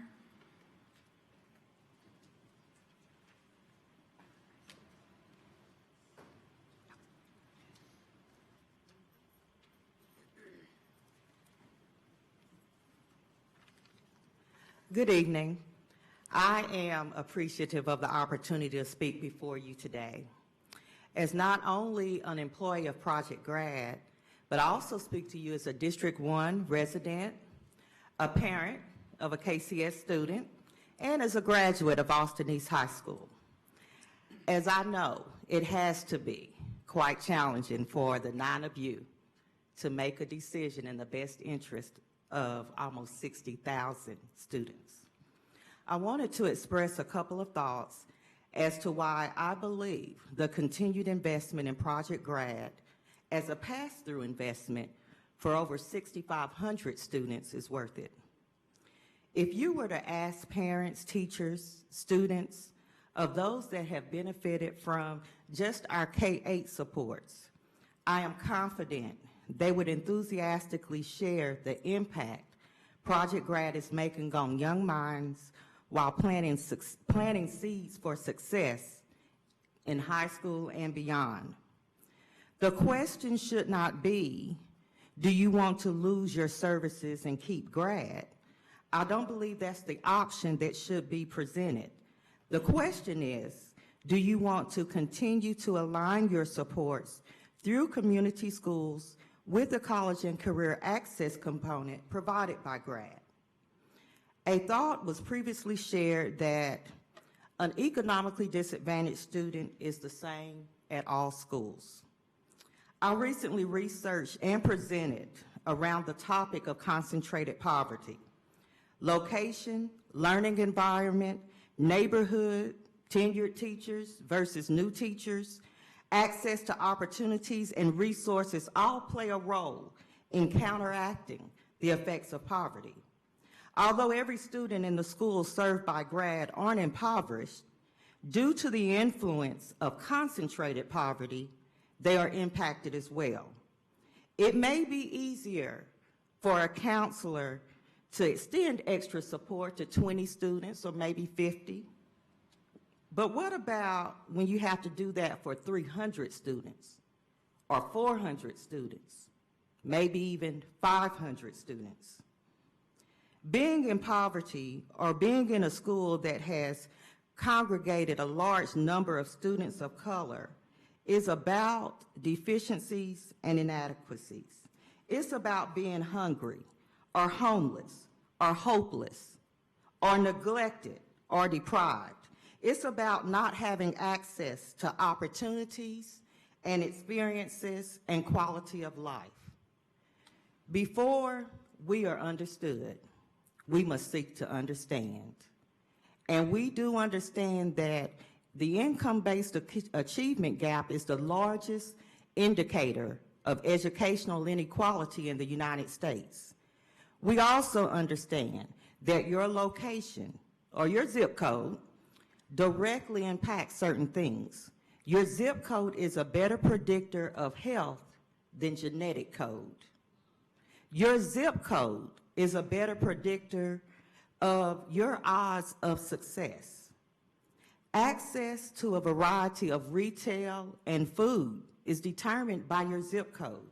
Good evening. I am appreciative of the opportunity to speak before you today. As not only an employee of Project Grad, but I also speak to you as a District 1 resident, a parent of a KCS student, and as a graduate of Austin East High School. As I know, it has to be quite challenging for the 9 of you to make a decision in the best interest of almost 60,000 students. I wanted to express a couple of thoughts as to why I believe the continued investment in Project Grad as a pass-through investment for over 6,500 students is worth it. If you were to ask parents, teachers, students of those that have benefited from just our K-8 supports, I am confident they would enthusiastically share the impact Project Grad is making on young minds while planting seeds for success in high school and beyond. The question should not be, do you want to lose your services and keep grad? I don't believe that's the option that should be presented. The question is, do you want to continue to align your supports through community schools with the college and career access component provided by grad? A thought was previously shared that an economically disadvantaged student is the same at all schools. I recently researched and presented around the topic of concentrated poverty. Location, learning environment, neighborhood, tenured teachers versus new teachers, access to opportunities and resources all play a role in counteracting the effects of poverty. Although every student in the schools served by grad aren't impoverished, due to the influence of concentrated poverty, they are impacted as well. It may be easier for a counselor to extend extra support to 20 students or maybe 50. But what about when you have to do that for 300 students or 400 students, maybe even 500 students? Being in poverty or being in a school that has congregated a large number of students of color is about deficiencies and inadequacies. It's about being hungry or homeless or hopeless or neglected or deprived. It's about not having access to opportunities and experiences and quality of life. Before we are understood, we must seek to understand. And we do understand that the income-based achievement gap is the largest indicator of educational inequality in the United States. We also understand that your location or your zip code directly impacts certain things. Your zip code is a better predictor of health than genetic code. Your zip code is a better predictor of your odds of success. Access to a variety of retail and food is determined by your zip code.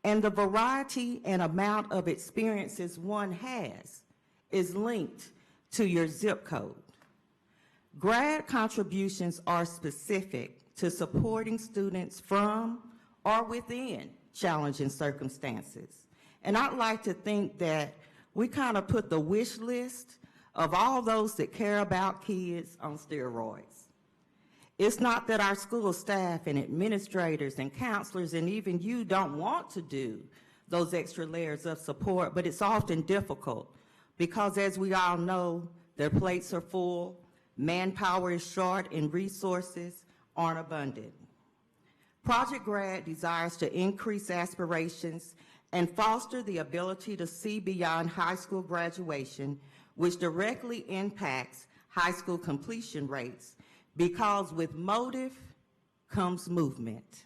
And the variety and amount of experiences one has is linked to your zip code. Grad contributions are specific to supporting students from or within challenging circumstances. And I'd like to think that we kind of put the wish list of all those that care about kids on steroids. It's not that our school staff and administrators and counselors and even you don't want to do those extra layers of support, but it's often difficult because, as we all know, their plates are full, manpower is short, and resources aren't abundant. Project Grad desires to increase aspirations and foster the ability to see beyond high school graduation, which directly impacts high school completion rates, because with motive comes movement.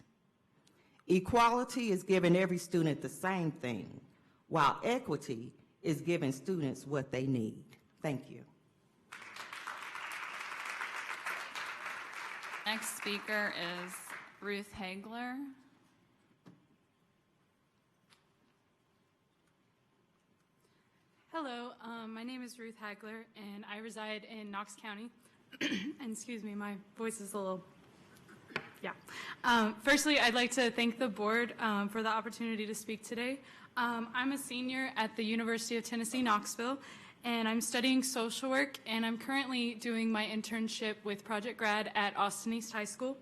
Equality is giving every student the same thing, while equity is giving students what they need. Thank you. Next speaker is Ruth Hagler. Hello, my name is Ruth Hagler, and I reside in Knox County. And excuse me, my voice is a little, yeah. Firstly, I'd like to thank the board for the opportunity to speak today. I'm a senior at the University of Tennessee, Knoxville, and I'm studying social work, and I'm currently doing my internship with Project Grad at Austin East High School.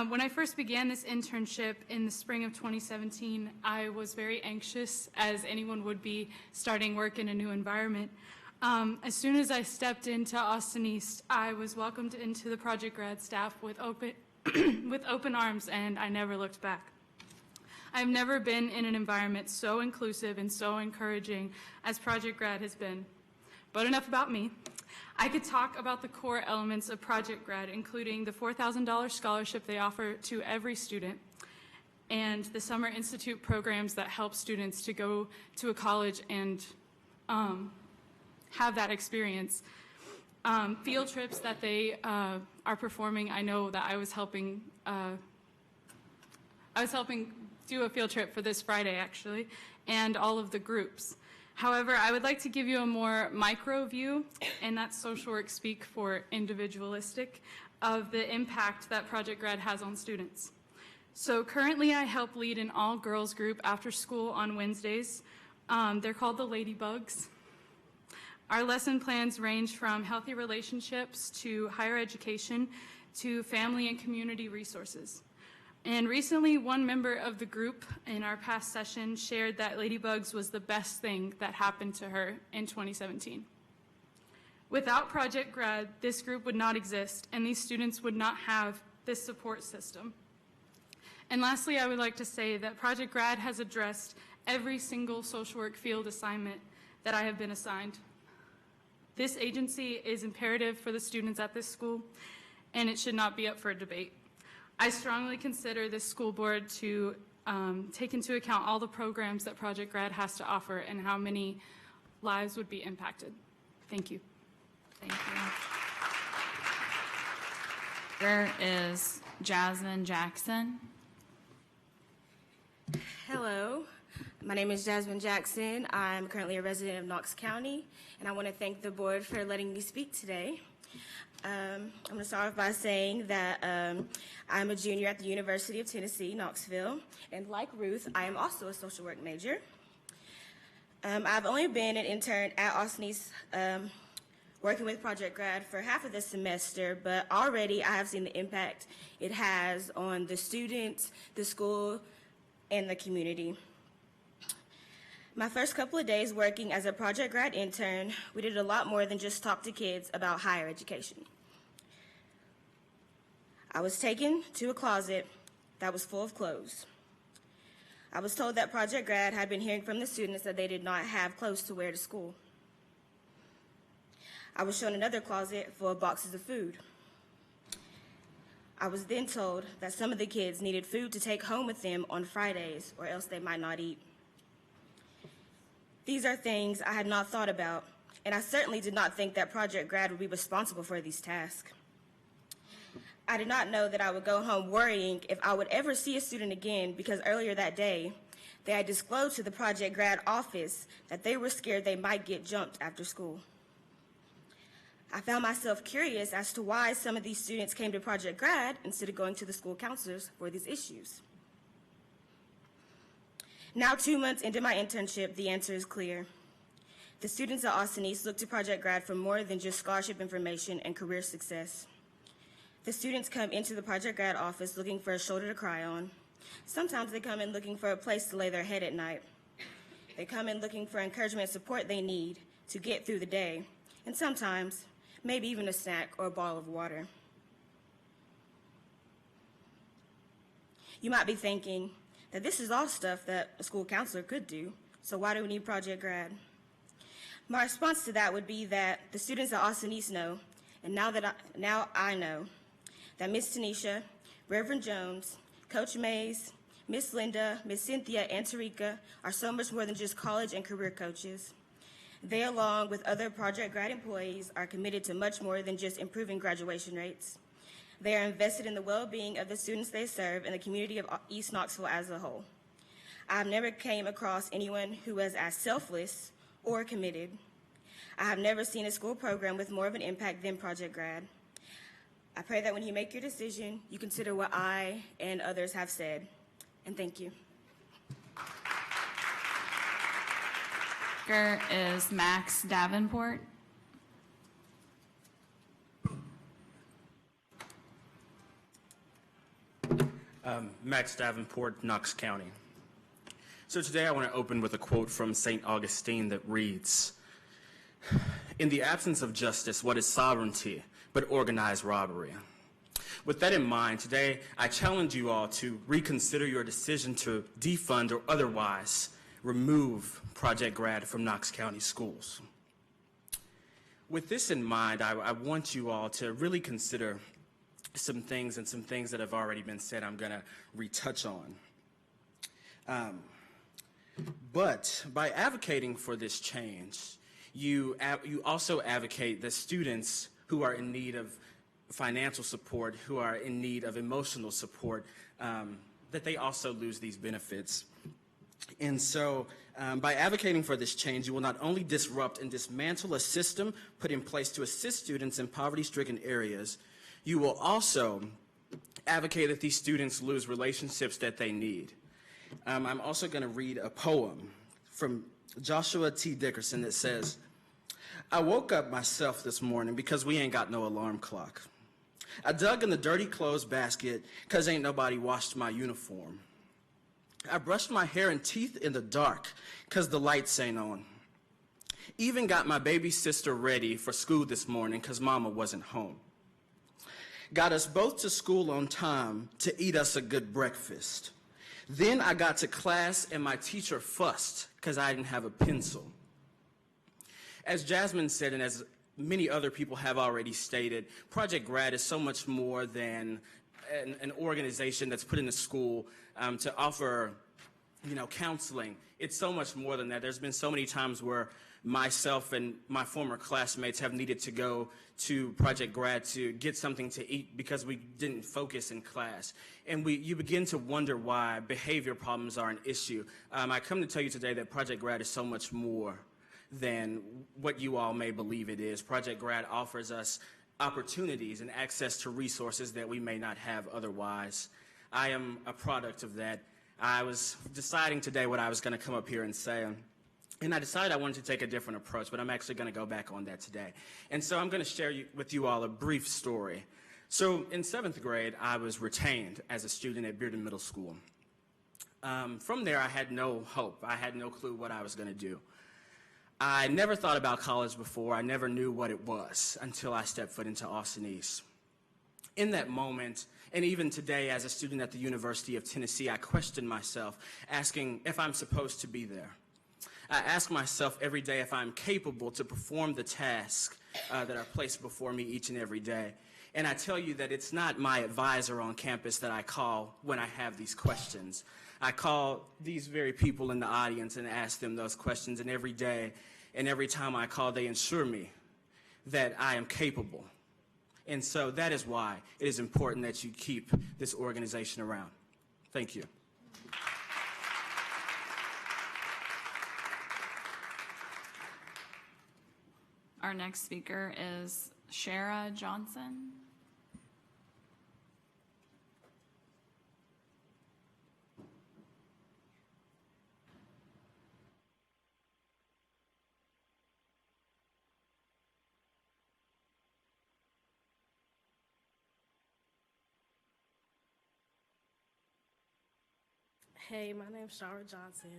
When I first began this internship in the spring of 2017, I was very anxious, as anyone would be starting work in a new environment. As soon as I stepped into Austin East, I was welcomed into the Project Grad staff with open arms, and I never looked back. I've never been in an environment so inclusive and so encouraging as Project Grad has been. But enough about me. I could talk about the core elements of Project Grad, including the $4,000 scholarship they offer to every student, and the Summer Institute programs that help students to go to a college and have that experience. Field trips that they are performing. I know that I was helping do a field trip for this Friday, actually, and all of the groups. However, I would like to give you a more micro view, and that's social work speak for individualistic, of the impact that Project Grad has on students. So currently I help lead an all-girls group after school on Wednesdays. They're called the Ladybugs. Our lesson plans range from healthy relationships to higher education to family and community resources. And recently, one member of the group in our past session shared that Ladybugs was the best thing that happened to her in 2017. Without Project Grad, this group would not exist, and these students would not have this support system. And lastly, I would like to say that Project Grad has addressed every single social work field assignment that I have been assigned. This agency is imperative for the students at this school, and it should not be up for debate. I strongly consider this school board to take into account all the programs that Project Grad has to offer and how many lives would be impacted. Thank you. Thank you. There is Jasmine Jackson. Hello, my name is Jasmine Jackson. I'm currently a resident of Knox County, and I want to thank the board for letting me speak today. I'm going to start off by saying that I'm a junior at the University of Tennessee, Knoxville, and like Ruth, I am also a social work major. I've only been an intern at Austin East working with Project Grad for half of the semester, but already I have seen the impact it has on the students, the school, and the community. My first couple of days working as a Project Grad intern, we did a lot more than just talk to kids about higher education. I was taken to a closet that was full of clothes. I was told that Project Grad had been hearing from the students that they did not have clothes to wear to school. I was shown another closet full of boxes of food. I was then told that some of the kids needed food to take home with them on Fridays, or else they might not eat. These are things I had not thought about, and I certainly did not think that Project Grad would be responsible for these tasks. I did not know that I would go home worrying if I would ever see a student again, because earlier that day, they had disclosed to the Project Grad office that they were scared they might get jumped after school. I found myself curious as to why some of these students came to Project Grad instead of going to the school counselors for these issues. Now, 2 months into my internship, the answer is clear. The students at Austin East look to Project Grad for more than just scholarship information and career success. The students come into the Project Grad office looking for a shoulder to cry on. Sometimes they come in looking for a place to lay their head at night. They come in looking for encouragement and support they need to get through the day, and sometimes maybe even a snack or a bottle of water. You might be thinking that this is all stuff that a school counselor could do, so why do we need Project Grad? My response to that would be that the students at Austin East know, and now I know, that Miss Tanisha, Reverend Jones, Coach Mays, Miss Linda, Miss Cynthia, and Tarika are so much more than just college and career coaches. They, along with other Project Grad employees, are committed to much more than just improving graduation rates. They are invested in the well-being of the students they serve and the community of East Knoxville as a whole. I've never came across anyone who was as selfless or committed. I have never seen a school program with more of an impact than Project Grad. I pray that when you make your decision, you consider what I and others have said. And thank you. Speaker is Max Davenport. Max Davenport, Knox County. So today I want to open with a quote from St. Augustine that reads, "In the absence of justice, what is sovereignty but organized robbery?" With that in mind, today I challenge you all to reconsider your decision to defund or otherwise remove Project Grad from Knox County schools. With this in mind, I want you all to really consider some things that have already been said I'm going to retouch on. But by advocating for this change, you also advocate that students who are in need of financial support, who are in need of emotional support, that they also lose these benefits. And so by advocating for this change, you will not only disrupt and dismantle a system put in place to assist students in poverty-stricken areas, you will also advocate that these students lose relationships that they need. I'm also going to read a poem from Joshua T. Dickerson that says, "I woke up myself this morning because we ain't got no alarm clock. I dug in the dirty clothes basket because ain't nobody washed my uniform. I brushed my hair and teeth in the dark because the lights ain't on. Even got my baby sister ready for school this morning because mama wasn't home. Got us both to school on time to eat us a good breakfast. Then I got to class and my teacher fussed because I didn't have a pencil." As Jasmine said, and as many other people have already stated, Project Grad is so much more than an organization that's put in the school to offer, counseling. It's so much more than that. There's been so many times where myself and my former classmates have needed to go to Project Grad to get something to eat because we didn't focus in class. And you begin to wonder why behavior problems are an issue. I come to tell you today that Project Grad is so much more than what you all may believe it is. Project Grad offers us opportunities and access to resources that we may not have otherwise. I am a product of that. I was deciding today what I was going to come up here and say, and I decided I wanted to take a different approach, but I'm actually going to go back on that today. And so I'm going to share with you all a brief story. So in 7th grade, I was retained as a student at Bearden Middle School. From there, I had no hope. I had no clue what I was going to do. I never thought about college before. I never knew what it was until I stepped foot into Austin East. In that moment, and even today as a student at the University of Tennessee, I question myself, asking if I'm supposed to be there. I ask myself every day if I'm capable to perform the tasks that are placed before me each and every day. And I tell you that it's not my advisor on campus that I call when I have these questions. I call these very people in the audience and ask them those questions, and every day and every time I call, they assure me that I am capable. And so that is why it is important that you keep this organization around. Thank you. Our next speaker is Shara Johnson. Hey, my name's Shara Johnson.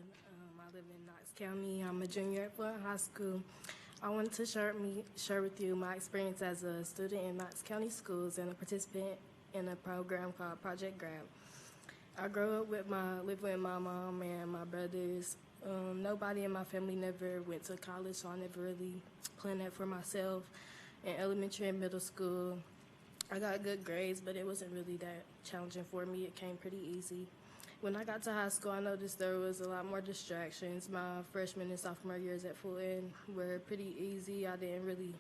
I live in Knox County. I'm a junior at Flint High School. I wanted to share with you my experience as a student in Knox County schools and a participant in a program called Project Grad. I grew up lived with my mom and my brothers. Nobody in my family never went to college, so I never really planned that for myself. In elementary and middle school, I got good grades, but it wasn't really that challenging for me. It came pretty easy. When I got to high school, I noticed there was a lot more distractions. My freshman and sophomore years at Fulton were pretty easy. I didn't really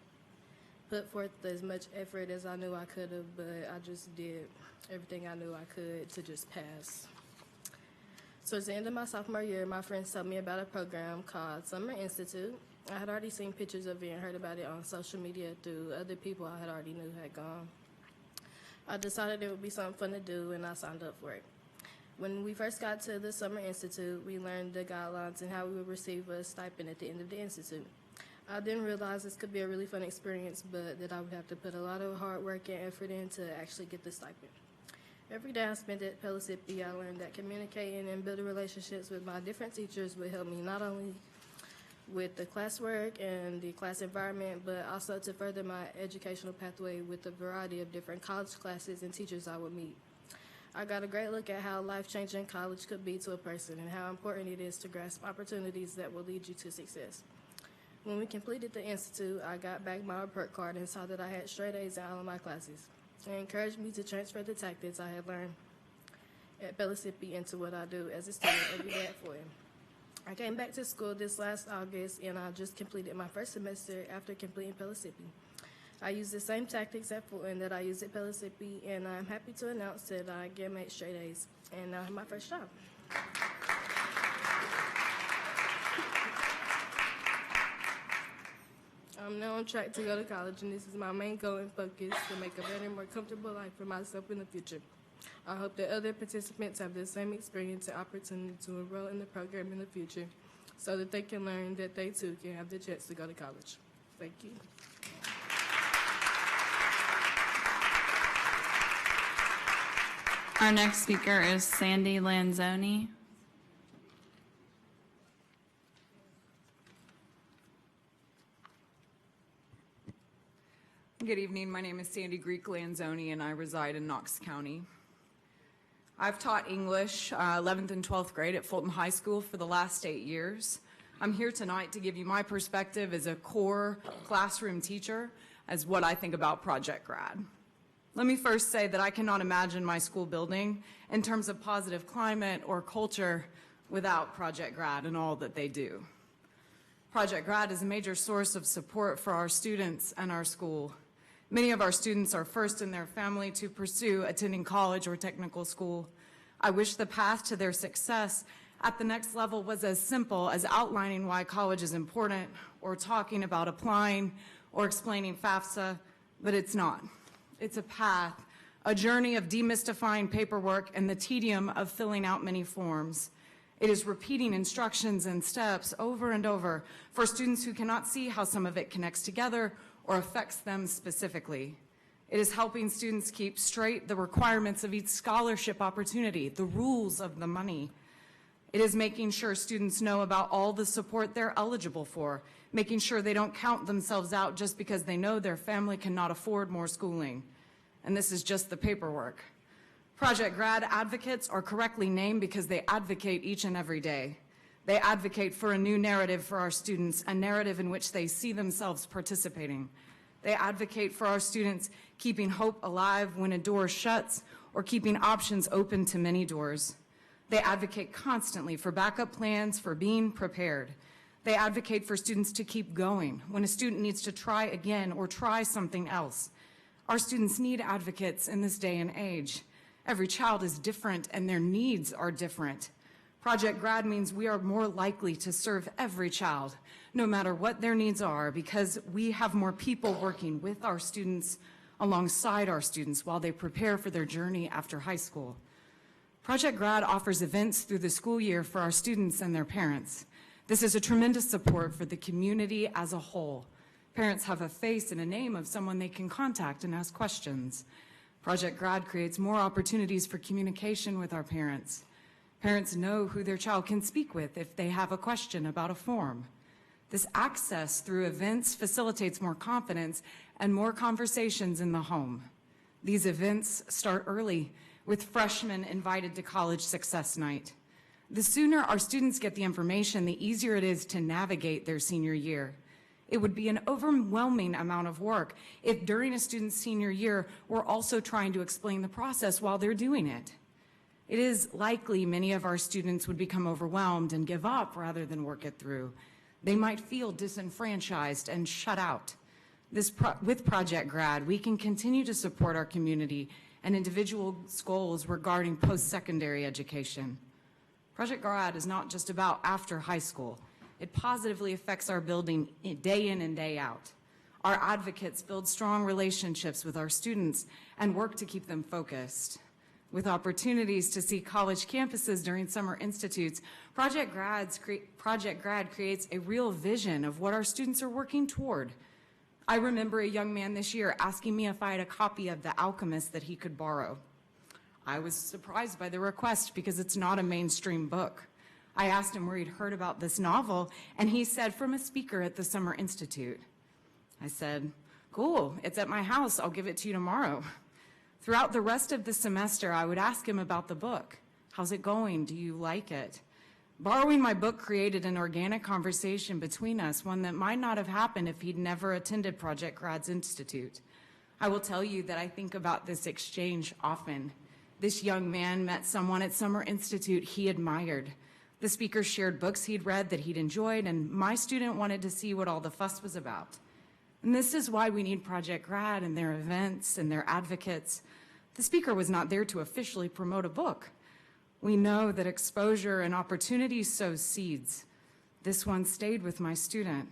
put forth as much effort as I knew I could have, but I just did everything I knew I could to just pass. Towards the end of my sophomore year, my friends told me about a program called Summer Institute. I had already seen pictures of it and heard about it on social media through other people I had already knew had gone. I decided it would be something fun to do, and I signed up for it. When we first got to the Summer Institute, we learned the guidelines and how we would receive a stipend at the end of the Institute. I didn't realize this could be a really fun experience, but that I would have to put a lot of hard work and effort in to actually get the stipend. Every day I spent at Pellissippi, I learned that communicating and building relationships with my different teachers would help me not only with the classwork and the class environment, but also to further my educational pathway with a variety of different college classes and teachers I would meet. I got a great look at how life-changing college could be to a person and how important it is to grasp opportunities that will lead you to success. When we completed the Institute, I got back my report card and saw that I had straight A's in all of my classes. It encouraged me to transfer the tactics I had learned at Pellissippi into what I do as a student every day at Floyd. I came back to school this last August, and I just completed my first semester after completing Pellissippi. I used the same tactics at Fulton that I used at Pellissippi, and I'm happy to announce that I again made straight A's, and now I have my first job. I'm now on track to go to college, and this is my main goal and focus, to make a better, more comfortable life for myself in the future. I hope that other participants have the same experience and opportunity to enroll in the program in the future so that they can learn that they too can have the chance to go to college. Thank you. Our next speaker is Sandy Lanzoni. Good evening. My name is Sandy Greek Lanzoni, and I reside in Knox County. I've taught English 11th and 12th grade at Fulton High School for the last 8 years. I'm here tonight to give you my perspective as a core classroom teacher as what I think about Project Grad. Let me first say that I cannot imagine my school building in terms of positive climate or culture without Project Grad and all that they do. Project Grad is a major source of support for our students and our school. Many of our students are first in their family to pursue attending college or technical school. I wish the path to their success at the next level was as simple as outlining why college is important or talking about applying or explaining FAFSA, but it's not. It's a path, a journey of demystifying paperwork and the tedium of filling out many forms. It is repeating instructions and steps over and over for students who cannot see how some of it connects together or affects them specifically. It is helping students keep straight the requirements of each scholarship opportunity, the rules of the money. It is making sure students know about all the support they're eligible for, making sure they don't count themselves out just because they know their family cannot afford more schooling. And this is just the paperwork. Project Grad advocates are correctly named because they advocate each and every day. They advocate for a new narrative for our students, a narrative in which they see themselves participating. They advocate for our students keeping hope alive when a door shuts or keeping options open to many doors. They advocate constantly for backup plans, for being prepared. They advocate for students to keep going when a student needs to try again or try something else. Our students need advocates in this day and age. Every child is different and their needs are different. Project Grad means we are more likely to serve every child, no matter what their needs are, because we have more people working with our students, alongside our students, while they prepare for their journey after high school. Project Grad offers events through the school year for our students and their parents. This is a tremendous support for the community as a whole. Parents have a face and a name of someone they can contact and ask questions. Project Grad creates more opportunities for communication with our parents. Parents know who their child can speak with if they have a question about a form. This access through events facilitates more confidence and more conversations in the home. These events start early with freshmen invited to College Success Night. The sooner our students get the information, the easier it is to navigate their senior year. It would be an overwhelming amount of work if during a student's senior year, we're also trying to explain the process while they're doing it. It is likely many of our students would become overwhelmed and give up rather than work it through. They might feel disenfranchised and shut out. With Project Grad, we can continue to support our community and individuals' goals regarding post-secondary education. Project Grad is not just about after high school. It positively affects our building day in and day out. Our advocates build strong relationships with our students and work to keep them focused. With opportunities to see college campuses during summer institutes, Project Grad creates a real vision of what our students are working toward. I remember a young man this year asking me if I had a copy of The Alchemist that he could borrow. I was surprised by the request because it's not a mainstream book. I asked him where he'd heard about this novel, and he said, from a speaker at the Summer Institute. I said, cool, it's at my house, I'll give it to you tomorrow. Throughout the rest of the semester, I would ask him about the book. How's it going? Do you like it? Borrowing my book created an organic conversation between us, one that might not have happened if he'd never attended Project Grad's Institute. I will tell you that I think about this exchange often. This young man met someone at Summer Institute he admired. The speaker shared books he'd read that he'd enjoyed, and my student wanted to see what all the fuss was about. And this is why we need Project Grad and their events and their advocates. The speaker was not there to officially promote a book. We know that exposure and opportunity sows seeds. This one stayed with my student.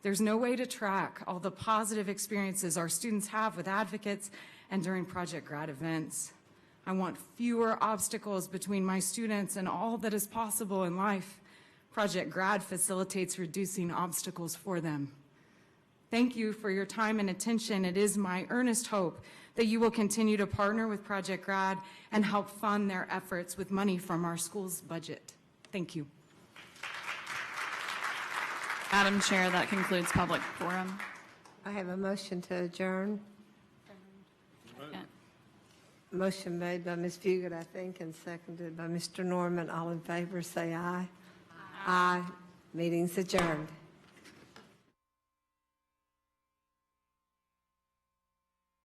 There's no way to track all the positive experiences our students have with advocates and during Project Grad events. I want fewer obstacles between my students and all that is possible in life. Project Grad facilitates reducing obstacles for them. Thank you for your time and attention. It is my earnest hope that you will continue to partner with Project Grad and help fund their efforts with money from our school's budget. Thank you. Madam Chair, that concludes public forum. I have a motion to adjourn. Motion made by Ms. Fugit, I think, and seconded by Mr. Norman. All in favor, say aye. Aye. Meeting's adjourned.